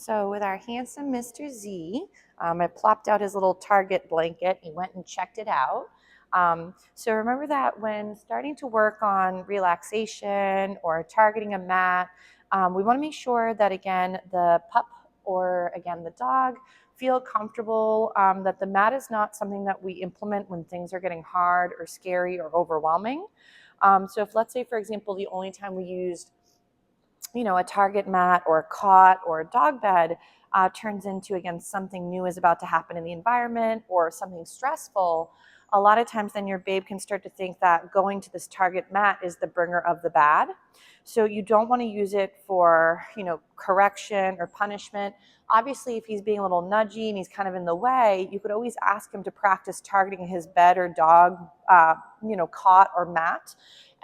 So with our handsome Mr. Z, I plopped out his little Target blanket. He went and checked it out. So remember that when starting to work on relaxation or targeting a mat, we want to make sure that, again, the pup or, again, the dog feel comfortable, that the mat is not something that we implement when things are getting hard or scary or overwhelming. So if, let's say, for example, the only time we used a target mat or a cot or a dog bed turns into, again, something new is about to happen in the environment or something stressful, a lot of times then your babe can start to think that going to this target mat is the bringer of the bad. So you don't want to use it for, correction or punishment. Obviously, if he's being a little nudgy and he's kind of in the way, you could always ask him to practice targeting his bed or dog, cot or mat,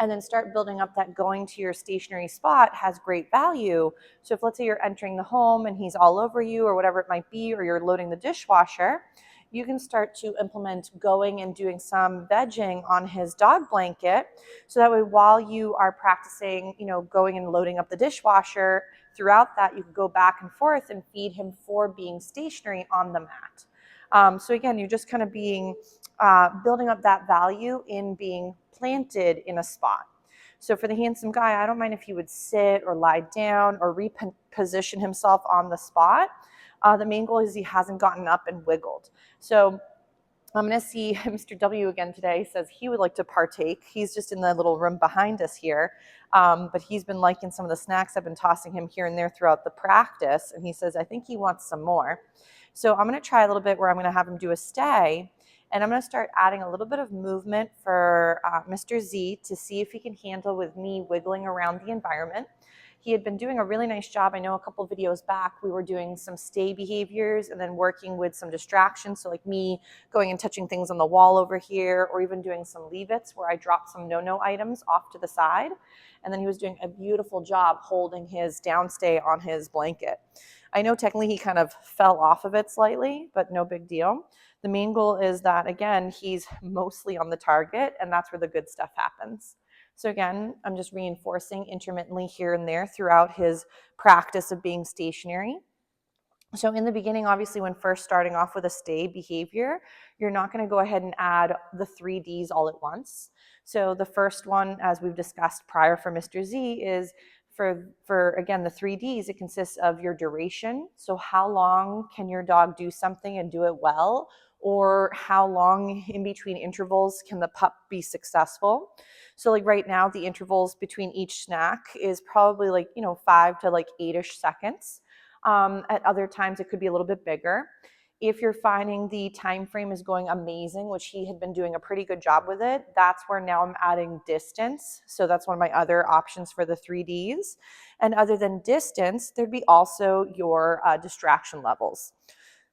and then start building up that going to your stationary spot has great value. So if, let's say, you're entering the home and he's all over you or whatever it might be, or you're loading the dishwasher, you can start to implement going and doing some vegging on his dog blanket. So that way, while you are practicing, going and loading up the dishwasher, throughout that, you can go back and forth and feed him for being stationary on the mat. So again, you're just kind of building up that value in being planted in a spot. So for the handsome guy, I don't mind if he would sit or lie down or reposition himself on the spot. The main goal is he hasn't gotten up and wiggled. So I'm going to see Mr. W again today. He says he would like to partake. He's just in the little room behind us here. But he's been liking some of the snacks I've been tossing him here and there throughout the practice. And he says, I think he wants some more. So I'm going to try a little bit where I'm going to have him do a stay. And I'm going to start adding a little bit of movement for Mr. Z to see if he can handle with me wiggling around the environment. He had been doing a really nice job. I know a couple videos back, we were doing some stay behaviors and then working with some distractions. So like me going and touching things on the wall over here, or even doing some leave-its where I dropped some no-no items off to the side. And then he was doing a beautiful job holding his downstay on his blanket. I know technically he kind of fell off of it slightly, but no big deal. The main goal is that, again, he's mostly on the target, and that's where the good stuff happens. So again, I'm just reinforcing intermittently here and there throughout his practice of being stationary. So in the beginning, obviously, when first starting off with a stay behavior, you're not going to go ahead and add the 3 Ds all at once. So the first one, as we've discussed prior for Mr. Z, is for again, the 3 Ds, it consists of your duration. So how long can your dog do something and do it well? Or how long in between intervals can the pup be successful? So like right now, the intervals between each snack is probably like, 5 to like 8-ish seconds. At other times, it could be a little bit bigger. If you're finding the time frame is going amazing, which he had been doing a pretty good job with it, that's where now I'm adding distance. So that's one of my other options for the 3 Ds. And other than distance, there'd be also your distraction levels.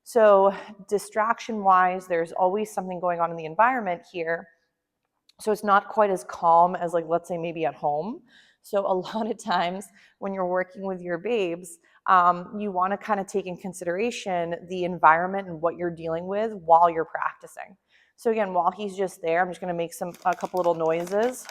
So distraction-wise, there's always something going on in the environment here. So it's not quite as calm as, like, let's say maybe at home. So a lot of times when you're working with your babes, you want to kind of take in consideration the environment and what you're dealing with while you're practicing. So again, while he's just there, I'm just going to make a couple little noises.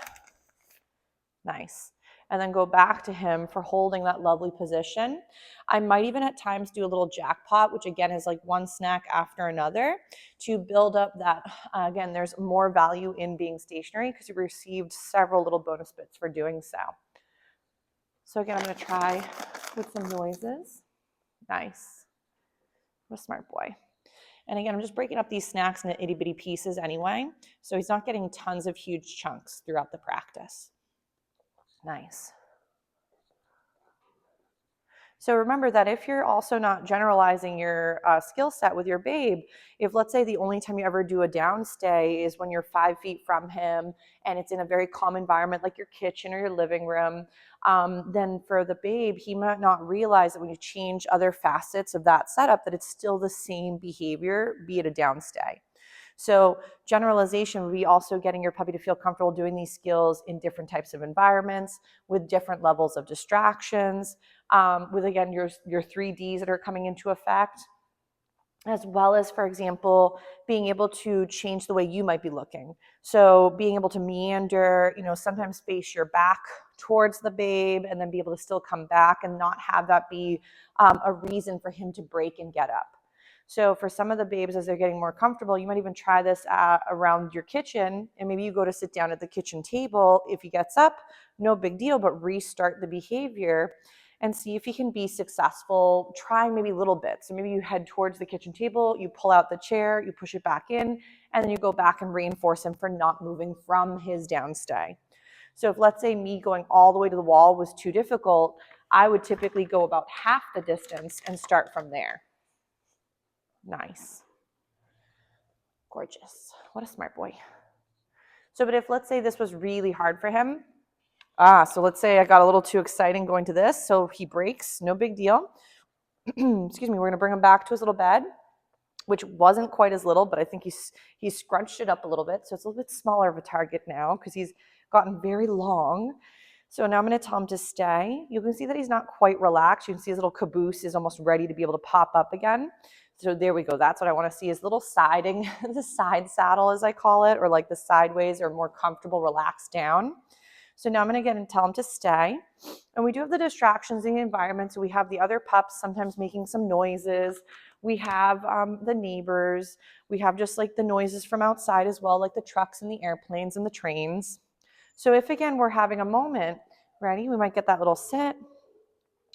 Nice. And then go back to him for holding that lovely position. I might even at times do a little jackpot, which again is like one snack after another to build up that, again, there's more value in being stationary because you received several little bonus bits for doing so. So again, I'm going to try with some noises. Nice. What a smart boy. And again, I'm just breaking up these snacks into itty bitty pieces anyway, so he's not getting tons of huge chunks throughout the practice. Nice. So remember that if you're also not generalizing your skill set with your babe, if let's say the only time you ever do a downstay is when you're 5 feet from him and it's in a very calm environment like your kitchen or your living room, then for the babe, he might not realize that when you change other facets of that setup, that it's still the same behavior, be it a downstay. So generalization would be also getting your puppy to feel comfortable doing these skills in different types of environments with different levels of distractions, with, again, your 3 Ds that are coming into effect. as well as, for example, being able to change the way you might be looking. So being able to meander, sometimes face your back towards the babe and then be able to still come back and not have that be a reason for him to break and get up. So for some of the babes, as they're getting more comfortable, you might even try this around your kitchen, and maybe you go to sit down at the kitchen table. If he gets up, no big deal, but restart the behavior and see if he can be successful trying maybe little bits. So maybe you head towards the kitchen table, you pull out the chair, you push it back in, and then you go back and reinforce him for not moving from his downstay. So if, let's say, me going all the way to the wall was too difficult, I would typically go about half the distance and start from there. Nice. Gorgeous. What a smart boy. So, but if, let's say, this was really hard for him, so let's say I got a little too exciting going to this, so he breaks, no big deal. Excuse me, we're gonna bring him back to his little bed, which wasn't quite as little, but I think he's scrunched it up a little bit, so it's a little bit smaller of a target now because he's gotten very long. So now I'm gonna tell him to stay. You can see that he's not quite relaxed. You can see his little caboose is almost ready to be able to pop up again. So there we go. That's what I want to see, is little siding, the side saddle as I call it, or like the sideways or more comfortable, relaxed down. So now I'm going to get and tell him to stay. And we do have the distractions in the environment. So we have the other pups sometimes making some noises. We have the neighbors. We have just like the noises from outside as well, like the trucks and the airplanes and the trains. So if, again, we're having a moment, ready, we might get that little sit.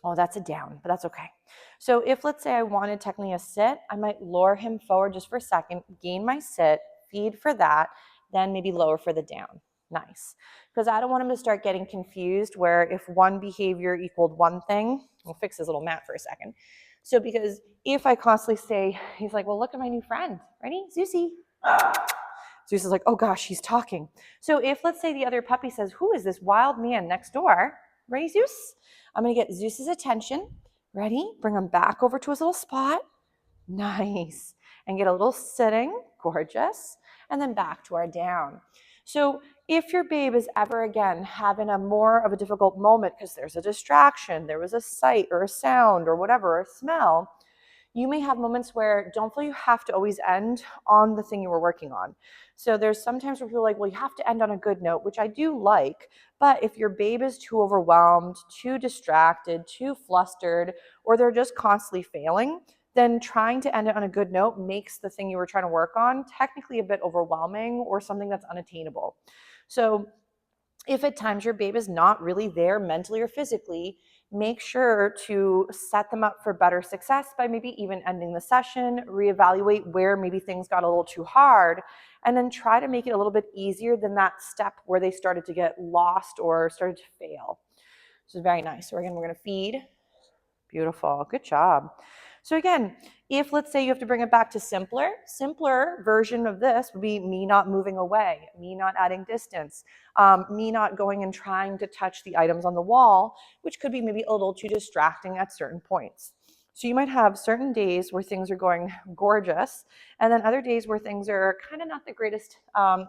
Oh, that's a down, but that's okay. So if, let's say, I wanted technically a sit, I might lower him forward just for a second, gain my sit, feed for that, then maybe lower for the down. Nice. Because I don't want him to start getting confused where if one behavior equaled one thing, we'll fix his little mat for a second. So because if I constantly say, he's like, well, look at my new friend. Ready? Zeusy. Zeus is like, oh gosh, he's talking. So if, let's say, the other puppy says, who is this wild man next door? Ready, Zeus? I'm going to get Zeus's attention. Ready? Bring him back over to his little spot. Nice. And get a little sitting. Gorgeous. And then back to our down. So if your babe is ever again having a more of a difficult moment because there's a distraction, there was a sight or a sound or whatever, a smell, you may have moments where don't feel you have to always end on the thing you were working on. So there's sometimes where people are like, well, you have to end on a good note, which I do like. But if your babe is too overwhelmed, too distracted, too flustered, or they're just constantly failing, then trying to end it on a good note makes the thing you were trying to work on technically a bit overwhelming or something that's unattainable. So if at times your babe is not really there mentally or physically, make sure to set them up for better success by maybe even ending the session, reevaluate where maybe things got a little too hard, and then try to make it a little bit easier than that step where they started to get lost or started to fail. This is very nice. So again, we're going to feed. Beautiful. Good job. So again, if, let's say, you have to bring it back to simpler version of this would be me not moving away, me not adding distance, me not going and trying to touch the items on the wall, which could be maybe a little too distracting at certain points. So you might have certain days where things are going gorgeous, and then other days where things are kind of not the greatest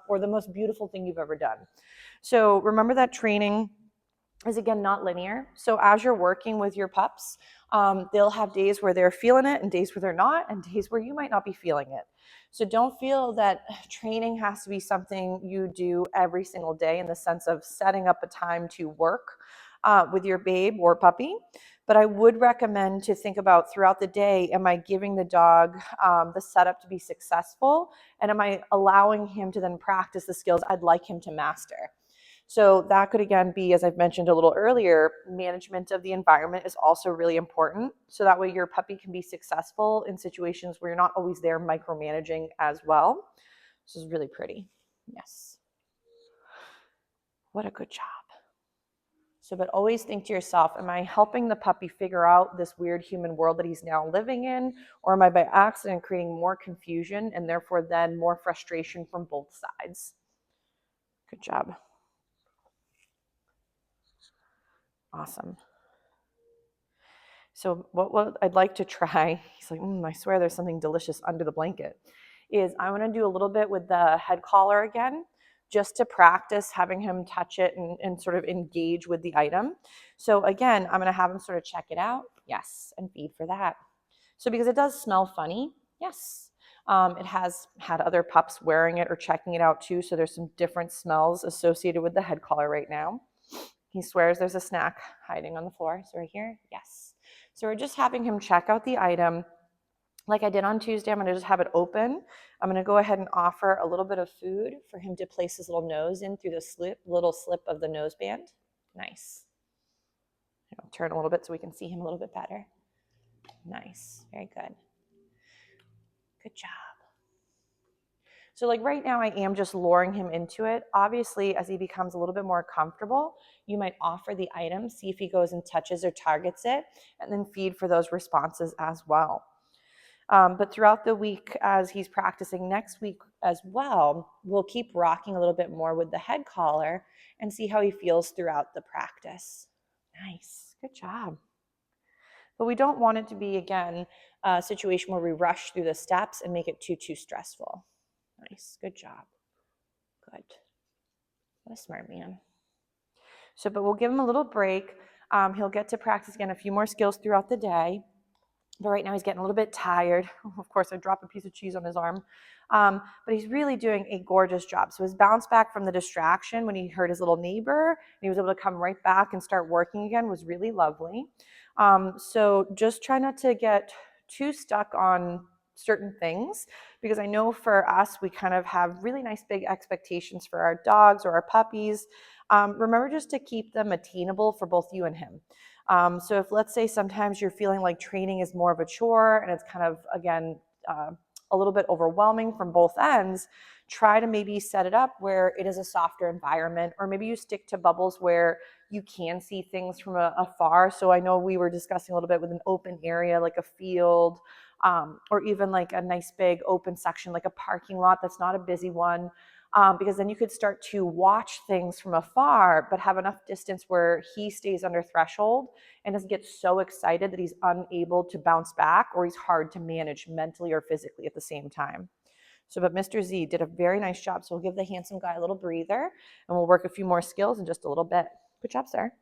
or the most beautiful thing you've ever done. So remember that training is, again, not linear. So as you're working with your pups, they'll have days where they're feeling it and days where they're not, and days where you might not be feeling it. So don't feel that training has to be something you do every single day in the sense of setting up a time to work with your babe or puppy. But I would recommend to think about throughout the day, am I giving the dog the setup to be successful? And am I allowing him to then practice the skills I'd like him to master? So that could, again, be, as I've mentioned a little earlier, management of the environment is also really important. So that way your puppy can be successful in situations where you're not always there micromanaging as well. This is really pretty. Yes. What a good job. So, but always think to yourself, am I helping the puppy figure out this weird human world that he's now living in? Or am I by accident creating more confusion and therefore then more frustration from both sides? Good job. Awesome. So what I'd like to try, he's like, I swear there's something delicious under the blanket, is I want to do a little bit with the head collar again, just to practice having him touch it and sort of engage with the item. So again, I'm going to have him sort of check it out. Yes, and feed for that. So because it does smell funny, Yes. It has had other pups wearing it or checking it out too, so there's some different smells associated with the head collar right now. He swears there's a snack hiding on the floor. So right here, yes. So we're just having him check out the item. Like I did on Tuesday, I'm going to just have it open. I'm going to go ahead and offer a little bit of food for him to place his little nose in through the little slip of the nose band. Nice. I'll turn a little bit so we can see him a little bit better. Nice. Very good. Good job. So like right now I am just luring him into it. Obviously, as he becomes a little bit more comfortable, you might offer the item, see if he goes and touches or targets it, and then feed for those responses as well. But throughout the week, as he's practicing next week as well, we'll keep rocking a little bit more with the head collar and see how he feels throughout the practice. Nice, good job. But we don't want it to be, again, a situation where we rush through the steps and make it too stressful. Nice, good job. Good. What a smart man. So, but we'll give him a little break. He'll get to practice again a few more skills throughout the day. But right now he's getting a little bit tired. Of course, I dropped a piece of cheese on his arm. But he's really doing a gorgeous job. So his bounce back from the distraction when he heard his little neighbor and he was able to come right back and start working again was really lovely. So just try not to get too stuck on certain things, because I know for us, we kind of have really nice big expectations for our dogs or our puppies. Remember just to keep them attainable for both you and him. So if, let's say, sometimes you're feeling like training is more of a chore and it's kind of, again, a little bit overwhelming from both ends, try to maybe set it up where it is a softer environment, or maybe you stick to bubbles where you can see things from afar. So I know we were discussing a little bit with an open area like a field, or even like a nice big open section like a parking lot that's not a busy one. Because then you could start to watch things from afar, but have enough distance where he stays under threshold and doesn't get so excited that he's unable to bounce back, or he's hard to manage mentally or physically at the same time. So, but Mr. Z did a very nice job. So we'll give the handsome guy a little breather and we'll work a few more skills in just a little bit. Good job, sir.